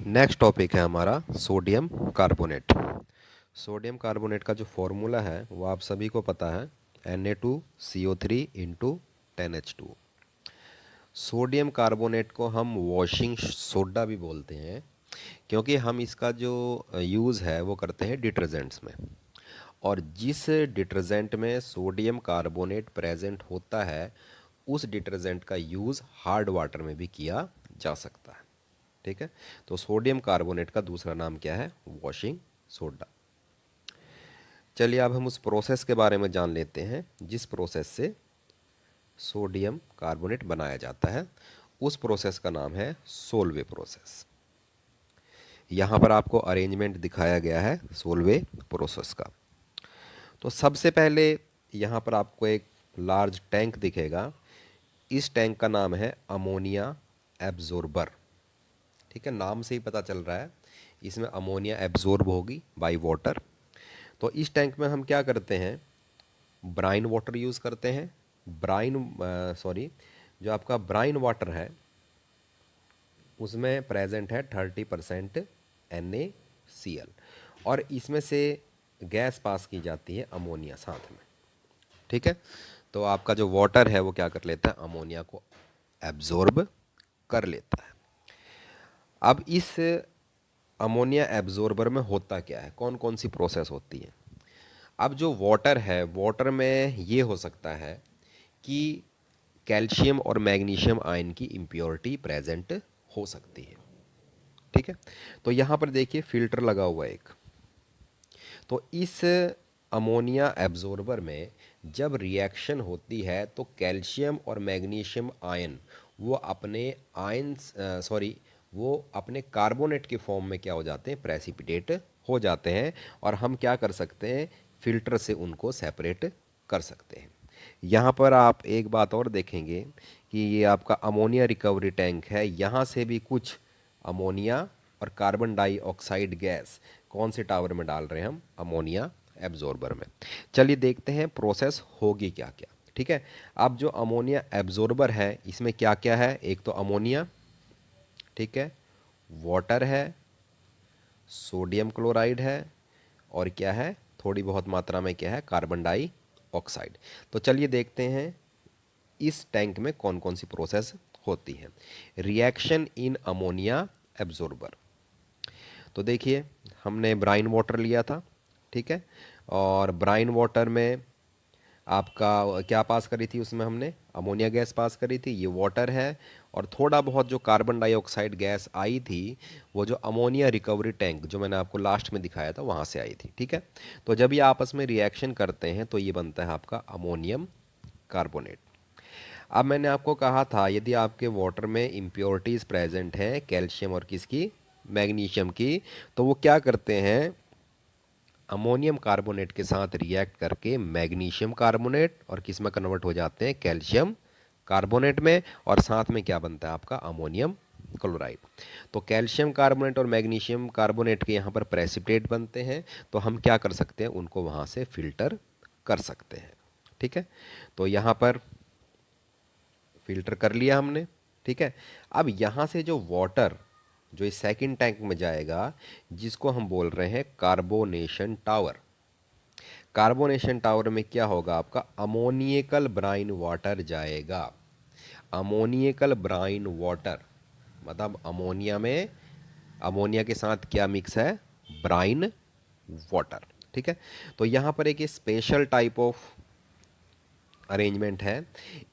Next topic है हमारा sodium carbonate. Sodium carbonate का जो फॉर्मूला है वो आप सभी को पता है, Na2CO3 into 10H2। Sodium carbonate को हम वॉशिंग सोडा भी बोलते हैं, क्योंकि हम इसका जो यूज़ है वो करते हैं डिटर्जेंट्स में। और जिस डिटर्जेंट में सोडियम कार्बोनेट प्रेजेंट होता है उस डिटर्जेंट का यूज़ हार्ड वाटर में भी किया जा सकता है। ठीक है, तो सोडियम कार्बोनेट का दूसरा नाम क्या है? Washing soda. चलिए अब हम उस प्रोसेस के बारे में जान लेते हैं जिस प्रोसेस से सोडियम कार्बोनेट बनाया जाता है। उस प्रोसेस का नाम है सोलवे प्रोसेस। यहाँ पर आपको अरेंजमेंट दिखाया गया है सोलवे प्रोसेस का। तो सबसे पहले यहाँ पर आपको एक लार्ज टैंक दिखेगा। इस टैंक का नाम है अमोनिया एब्जॉर्बर। ठीक है, नाम से ही पता चल रहा है इसमें अमोनिया एब्जॉर्ब होगी बाय वाटर। तो इस टैंक में हम क्या करते हैं? ब्राइन वाटर यूज़ करते हैं। जो आपका ब्राइन वाटर है उसमें प्रेजेंट है 30% NaCl, और इसमें से गैस पास की जाती है अमोनिया साथ में। ठीक है, तो आपका जो वाटर है वो क्या कर लेता है? अमोनिया को एब्जॉर्ब कर लेता है। अब इस अमोनिया एब्जॉर्बर में होता क्या है, कौन कौन सी प्रोसेस होती है? अब जो वाटर है, वाटर में ये हो सकता है कि कैल्शियम और मैग्नीशियम आयन की इम्प्योरिटी प्रेजेंट हो सकती है। ठीक है, तो यहाँ पर देखिए फिल्टर लगा हुआ है एक। तो इस अमोनिया एब्जॉर्बर में जब रिएक्शन होती है तो कैल्शियम और मैग्नीशियम आयन वो अपने कार्बोनेट के फॉर्म में क्या हो जाते हैं? प्रेसिपिटेट हो जाते हैं। और हम क्या कर सकते हैं? फिल्टर से उनको सेपरेट कर सकते हैं। यहाँ पर आप एक बात और देखेंगे कि ये आपका अमोनिया रिकवरी टैंक है। यहाँ से भी कुछ अमोनिया और कार्बन डाइऑक्साइड गैस कौन से टावर में डाल रहे हैं? हम अमोनिया एब्जॉर्बर में। चलिए देखते हैं प्रोसेस होगी क्या क्या। ठीक है, अब जो अमोनिया एब्जॉर्बर है इसमें क्या क्या है? एक तो अमोनिया, ठीक है, वाटर है, सोडियम क्लोराइड है, और क्या है? थोड़ी बहुत मात्रा में क्या है? Carbon dioxide. तो चलिए देखते हैं इस टैंक में कौन कौन सी प्रोसेस होती है। Reaction in ammonia absorber. तो देखिए हमने ब्राइन वाटर लिया था, ठीक है, और ब्राइन वाटर में आपका क्या पास करी थी? उसमें हमने अमोनिया गैस पास करी थी, ये वाटर है। और थोड़ा बहुत जो कार्बन डाइऑक्साइड गैस आई थी वो जो अमोनिया रिकवरी टैंक जो मैंने आपको लास्ट में दिखाया था वहाँ से आई थी। ठीक है, तो जब ये आपस में रिएक्शन करते हैं तो ये बनता है आपका अमोनियम कार्बोनेट। अब मैंने आपको कहा था यदि आपके वाटर में इम्प्योरिटीज़ प्रेजेंट हैं कैल्शियम और किसकी? मैग्नीशियम की, तो वो क्या करते हैं? अमोनियम कार्बोनेट के साथ रिएक्ट करके मैग्नीशियम कार्बोनेट और किस में कन्वर्ट हो जाते हैं? कैल्शियम कार्बोनेट में। और साथ में क्या बनता है आपका? Ammonium chloride. तो कैल्शियम कार्बोनेट और मैग्नीशियम कार्बोनेट के यहाँ पर प्रेसिपिटेट बनते हैं, तो हम क्या कर सकते हैं? उनको वहाँ से फिल्टर कर सकते हैं। ठीक है, तो यहाँ पर फिल्टर कर लिया हमने। ठीक है, अब यहाँ से जो वाटर जो इस सेकंड टैंक में जाएगा जिसको हम बोल रहे हैं कार्बोनेशन टावर। कार्बोनेशन टावर में क्या होगा? आपका अमोनियकल ब्राइन वाटर जाएगा। अमोनियकल ब्राइन वाटर मतलब अमोनिया में, अमोनिया के साथ क्या मिक्स है? Brine water. ठीक है, तो यहाँ पर एक स्पेशल टाइप ऑफ अरेंजमेंट है।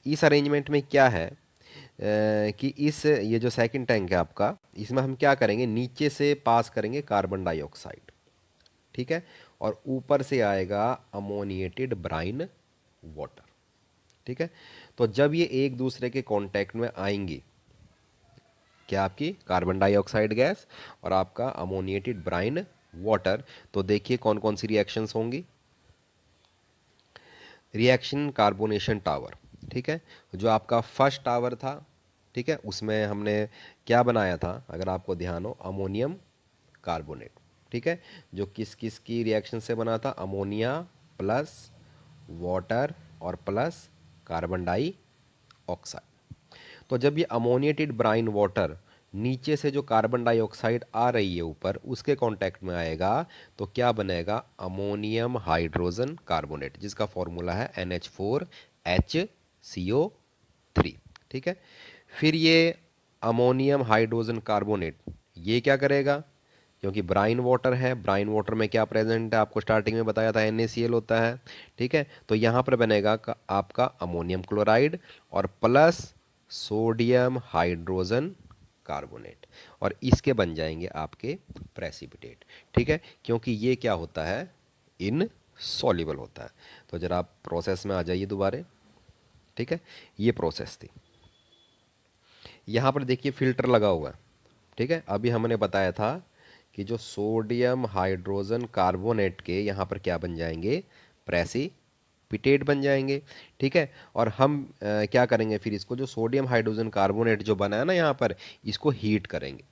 इस अरेंजमेंट में क्या है कि इस ये जो सेकंड टैंक है आपका, इसमें हम क्या करेंगे? नीचे से पास करेंगे कार्बन डाइऑक्साइड, ठीक है, और ऊपर से आएगा अमोनिएटेड ब्राइन वाटर। ठीक है, तो जब ये एक दूसरे के कांटेक्ट में आएंगी, क्या आपकी कार्बन डाइऑक्साइड गैस और आपका अमोनिएटेड ब्राइन वाटर, तो देखिए कौन कौन सी रिएक्शंस होंगी। रिएक्शन कार्बोनेशन टावर, ठीक है, जो आपका फर्स्ट टावर था, ठीक है, उसमें हमने क्या बनाया था? अगर आपको ध्यान हो, अमोनियम कार्बोनेट। ठीक है, जो किस किस की रिएक्शन से बना था? अमोनिया प्लस वाटर और प्लस कार्बन डाई ऑक्साइड। तो जब ये अमोनिएटेड ब्राइन वाटर नीचे से जो कार्बन डाइऑक्साइड आ रही है ऊपर उसके कांटेक्ट में आएगा तो क्या बनेगा, अमोनियम हाइड्रोजन कार्बोनेट, जिसका फॉर्मूला है NH4HCO3। ठीक है। फिर ये अमोनियम हाइड्रोजन कार्बोनेट ये क्या करेगा, क्योंकि ब्राइन वाटर है, ब्राइन वाटर में क्या प्रेजेंट है, आपको स्टार्टिंग में बताया था NaCl होता है। ठीक है। तो यहाँ पर बनेगा आपका अमोनियम क्लोराइड और प्लस सोडियम हाइड्रोजन कार्बोनेट, और इसके बन जाएंगे आपके प्रेसिपिटेट। ठीक है। क्योंकि ये क्या होता है, इन सॉल्युबल होता है। तो जरा आप प्रोसेस में आ जाइए दोबारा। ठीक है। ये प्रोसेस थी। यहाँ पर देखिए फिल्टर लगा हुआ है। ठीक है। अभी हमने बताया था कि जो सोडियम हाइड्रोजन कार्बोनेट के यहाँ पर क्या बन जाएंगे, प्रेसिपिटेट बन जाएंगे। ठीक है। और हम क्या करेंगे फिर, इसको जो सोडियम हाइड्रोजन कार्बोनेट जो बना है ना यहाँ पर, इसको हीट करेंगे।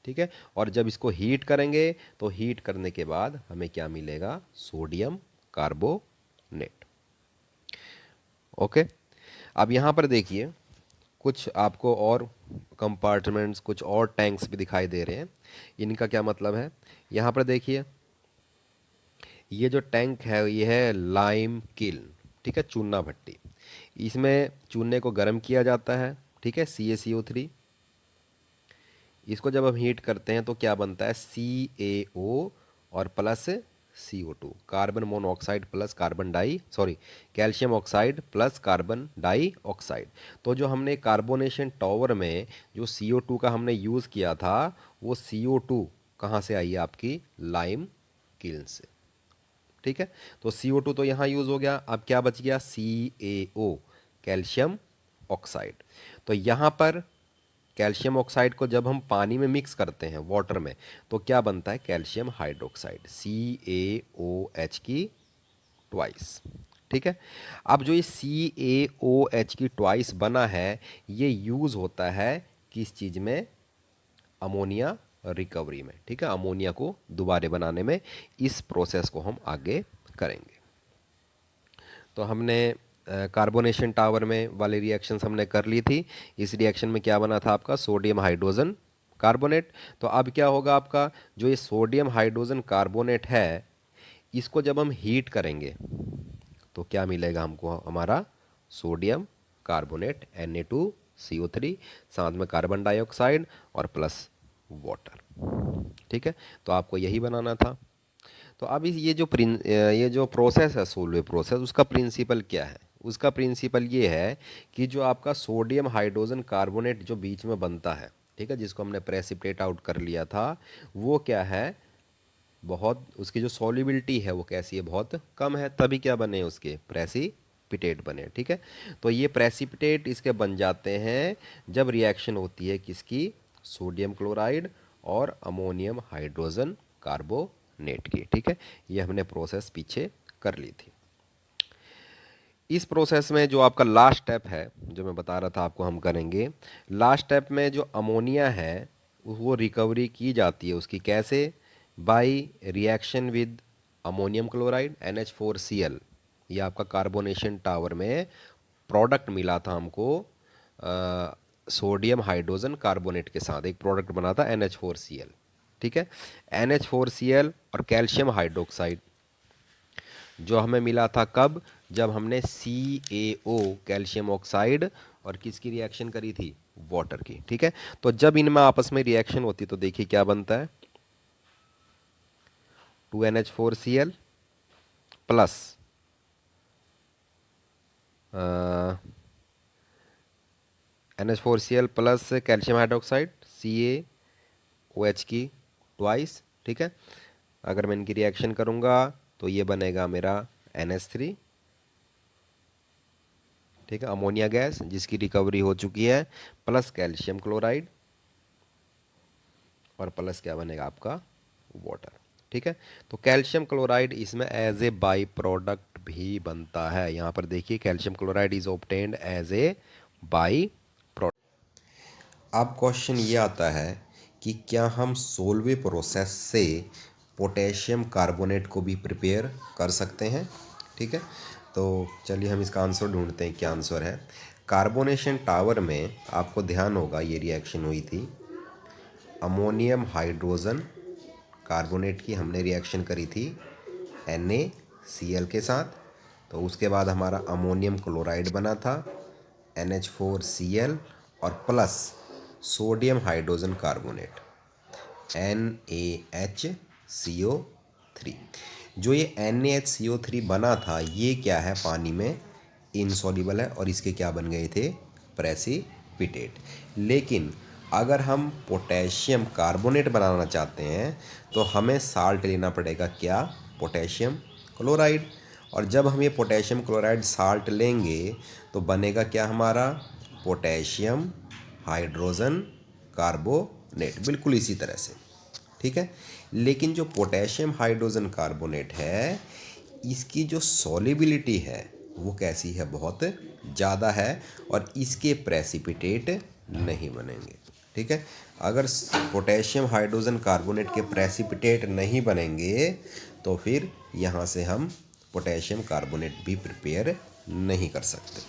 ठीक है। और जब इसको हीट करेंगे तो हीट करने के बाद हमें क्या मिलेगा, सोडियम कार्बोनेट। ओके। अब यहाँ पर देखिए कुछ आपको और कंपार्टमेंट्स, कुछ और टैंक्स भी दिखाई दे रहे हैं। इनका क्या मतलब है, यहाँ पर देखिए ये जो टैंक है ये है लाइम किल्न। ठीक है, चूना भट्टी। इसमें चूने को गर्म किया जाता है। ठीक है, CaCO3। इसको जब हम हीट करते हैं तो क्या बनता है, CaO और plus CO2, carbon monoxide plus carbon di sorry calcium oxide plus carbon dioxide. तो जो हमने कार्बोनेशन टॉवर में जो CO2 का हमने यूज़ किया था, वो CO2 कहाँ से आई है, आपकी लाइम किल्न से। ठीक है। तो CO2 तो यहाँ यूज़ हो गया, अब क्या बच गया, CaO कैल्शियम ऑक्साइड। तो यहाँ पर कैल्शियम ऑक्साइड को जब हम पानी में मिक्स करते हैं वाटर में तो क्या बनता है, कैल्शियम हाइड्रोक्साइड, CaOH की ट्वाइस। ठीक है। अब जो ये CaOH की ट्वाइस बना है ये यूज़ होता है किस चीज़ में, अमोनिया रिकवरी में। ठीक है, अमोनिया को दोबारा बनाने में। इस प्रोसेस को हम आगे करेंगे। तो हमने कार्बोनेशन टावर में वाले रिएक्शंस हमने कर ली थी। इस रिएक्शन में क्या बना था आपका, सोडियम हाइड्रोजन कार्बोनेट। तो अब क्या होगा आपका, जो ये सोडियम हाइड्रोजन कार्बोनेट है इसको जब हम हीट करेंगे तो क्या मिलेगा हमको, हमारा सोडियम कार्बोनेट Na2CO3, साथ में कार्बन डाइऑक्साइड और प्लस वाटर। ठीक है। तो आपको यही बनाना था। तो अब ये जो प्रोसेस है सोलवे प्रोसेस, उसका प्रिंसिपल क्या है, उसका प्रिंसिपल ये है कि जो आपका सोडियम हाइड्रोजन कार्बोनेट जो बीच में बनता है, ठीक है, जिसको हमने प्रेसिपिटेट आउट कर लिया था, वो क्या है, बहुत उसकी जो सॉल्युबिलिटी है वो कैसी है, बहुत कम है, तभी क्या बने उसके प्रेसिपिटेट बने। ठीक है। तो ये प्रेसिपिटेट इसके बन जाते हैं जब रिएक्शन होती है किसकी, सोडियम क्लोराइड और अमोनियम हाइड्रोजन कार्बोनेट की। ठीक है। ये हमने प्रोसेस पीछे कर ली थी। इस प्रोसेस में जो आपका लास्ट स्टेप है जो मैं बता रहा था आपको हम करेंगे, लास्ट स्टेप में जो अमोनिया है वो रिकवरी की जाती है उसकी, कैसे, by reaction with ammonium chloride NH4Cl। ये आपका कार्बोनेशन टावर में प्रोडक्ट मिला था हमको सोडियम हाइड्रोजन कार्बोनेट के साथ, एक प्रोडक्ट बना था NH4Cl। ठीक है। NH4Cl और कैल्शियम हाइड्रोक्साइड जो हमें मिला था कब, जब हमने CaO कैल्शियम ऑक्साइड और किसकी रिएक्शन करी थी, वाटर की। ठीक है। तो जब इनमें आपस में रिएक्शन होती तो देखिए क्या बनता है, 2NH4Cl plus NH4Cl plus calcium hydroxide CaOH की ट्वाइस। ठीक है। अगर मैं इनकी रिएक्शन करूंगा तो ये बनेगा मेरा NH3। ठीक है, अमोनिया गैस जिसकी रिकवरी हो चुकी है, प्लस कैल्शियम क्लोराइड और प्लस क्या बनेगा आपका, वाटर। ठीक है। तो कैल्शियम क्लोराइड इसमें एज ए बाई प्रोडक्ट भी बनता है। यहाँ पर देखिए calcium chloride is obtained as a by product. अब क्वेश्चन ये आता है कि क्या हम सोलवे प्रोसेस से पोटेशियम कार्बोनेट को भी प्रिपेयर कर सकते हैं। ठीक है। तो चलिए हम इसका आंसर ढूंढते हैं, क्या आंसर है। कार्बोनेशन टावर में आपको ध्यान होगा ये रिएक्शन हुई थी, अमोनियम हाइड्रोजन कार्बोनेट की हमने रिएक्शन करी थी NaCl के साथ। तो उसके बाद हमारा अमोनियम क्लोराइड बना था NH4Cl और plus sodium hydrogen carbonate NaHCO3। जो ये NaHCO3 बना था ये क्या है, पानी में इनसॉल्युबल है और इसके क्या बन गए थे, प्रेसिपिटेट। लेकिन अगर हम पोटेशियम कार्बोनेट बनाना चाहते हैं तो हमें साल्ट लेना पड़ेगा, क्या, पोटेशियम क्लोराइड। और जब हम ये पोटेशियम क्लोराइड साल्ट लेंगे तो बनेगा क्या हमारा, पोटेशियम हाइड्रोजन कार्बोनेट, बिल्कुल इसी तरह से, ठीक है। लेकिन जो पोटेशियम हाइड्रोजन कार्बोनेट है इसकी जो सॉल्युबिलिटी है वो कैसी है, बहुत ज़्यादा है और इसके प्रेसिपिटेट नहीं बनेंगे, ठीक है। अगर पोटेशियम हाइड्रोजन कार्बोनेट के प्रेसिपिटेट नहीं बनेंगे तो फिर यहाँ से हम पोटेशियम कार्बोनेट भी प्रिपेयर नहीं कर सकते।